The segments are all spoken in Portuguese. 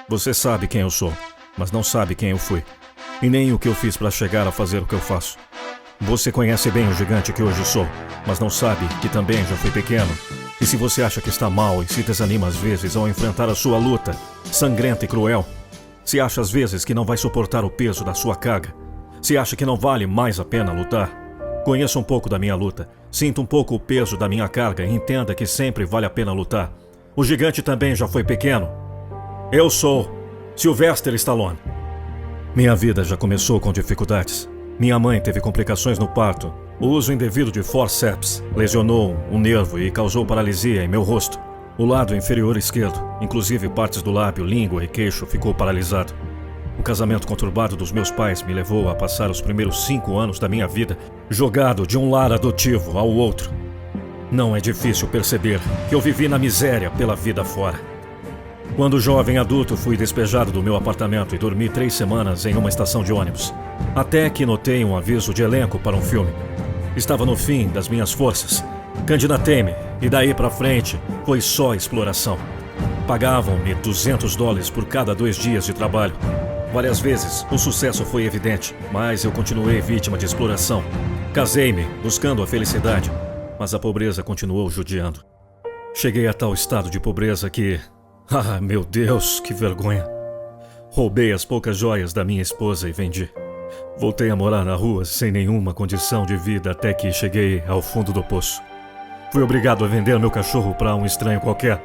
Você sabe quem eu sou, mas não sabe quem eu fui. E nem o que eu fiz para chegar a fazer o que eu faço. Você conhece bem o gigante que hoje sou, mas não sabe que também já fui pequeno. E se você acha que está mal e se desanima às vezes ao enfrentar a sua luta, sangrenta e cruel, se acha às vezes que não vai suportar o peso da sua carga, se acha que não vale mais a pena lutar, conheça um pouco da minha luta, sinta um pouco o peso da minha carga e entenda que sempre vale a pena lutar. O gigante também já foi pequeno. Eu sou Sylvester Stallone. Minha vida já começou com dificuldades. Minha mãe teve complicações no parto. O uso indevido de forceps lesionou um nervo e causou paralisia em meu rosto. O lado inferior esquerdo, inclusive partes do lábio, língua e queixo, ficou paralisado. O casamento conturbado dos meus pais me levou a passar os primeiros 5 anos da minha vida jogado de um lar adotivo ao outro. Não é difícil perceber que eu vivi na miséria pela vida fora. Quando jovem adulto, fui despejado do meu apartamento e dormi 3 semanas em uma estação de ônibus. Até que notei um aviso de elenco para um filme. Estava no fim das minhas forças. Candidatei-me e daí para frente foi só exploração. Pagavam-me $200 por cada 2 dias de trabalho. Várias vezes o sucesso foi evidente, mas eu continuei vítima de exploração. Casei-me buscando a felicidade, mas a pobreza continuou judiando. Cheguei a tal estado de pobreza que... Ah, meu Deus, que vergonha. Roubei as poucas joias da minha esposa e vendi. Voltei a morar na rua sem nenhuma condição de vida até que cheguei ao fundo do poço. Fui obrigado a vender meu cachorro para um estranho qualquer,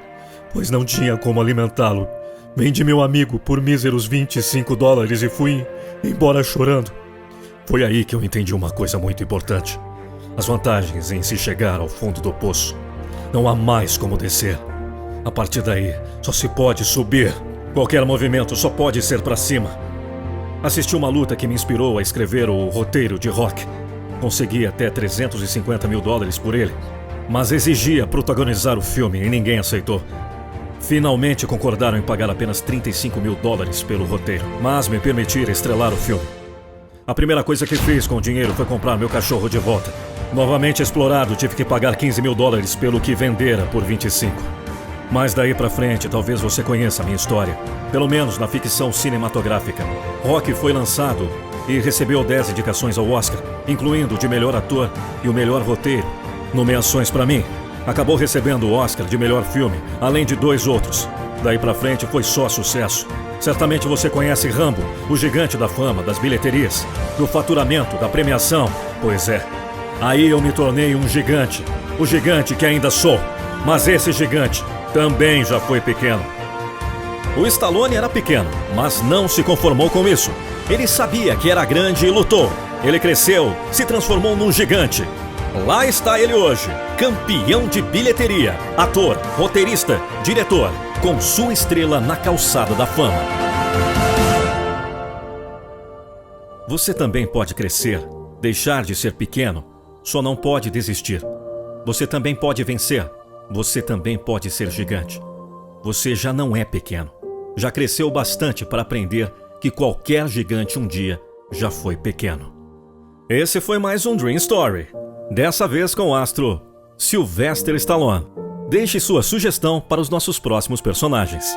pois não tinha como alimentá-lo. Vendi meu amigo por míseros $25 e fui embora chorando. Foi aí que eu entendi uma coisa muito importante. As vantagens em se chegar ao fundo do poço. Não há mais como descer. A partir daí, só se pode subir. Qualquer movimento só pode ser para cima. Assisti uma luta que me inspirou a escrever o roteiro de Rock. Consegui até $350 mil por ele, mas exigia protagonizar o filme e ninguém aceitou. Finalmente concordaram em pagar apenas $35 mil pelo roteiro, mas me permitiram estrelar o filme. A primeira coisa que fiz com o dinheiro foi comprar meu cachorro de volta. Novamente explorado, tive que pagar $15 mil pelo que vendera por 25. Mas daí pra frente, talvez você conheça a minha história. Pelo menos na ficção cinematográfica. Rock foi lançado e recebeu 10 indicações ao Oscar, incluindo o de melhor ator e o melhor roteiro. Nomeações pra mim. Acabou recebendo o Oscar de melhor filme, além de 2 outros. Daí pra frente foi só sucesso. Certamente você conhece Rambo, o gigante da fama, das bilheterias, do faturamento, da premiação. Pois é. Aí eu me tornei um gigante. O gigante que ainda sou. Mas esse gigante também já foi pequeno. O Stallone era pequeno, mas não se conformou com isso. Ele sabia que era grande e lutou. Ele cresceu, se transformou num gigante. Lá está ele hoje, campeão de bilheteria, ator, roteirista, diretor, com sua estrela na calçada da fama. Você também pode crescer, deixar de ser pequeno, só não pode desistir. Você também pode vencer. Você também pode ser gigante. Você já não é pequeno. Já cresceu bastante para aprender que qualquer gigante um dia já foi pequeno. Esse foi mais um Dream Story. Dessa vez com o astro Sylvester Stallone. Deixe sua sugestão para os nossos próximos personagens.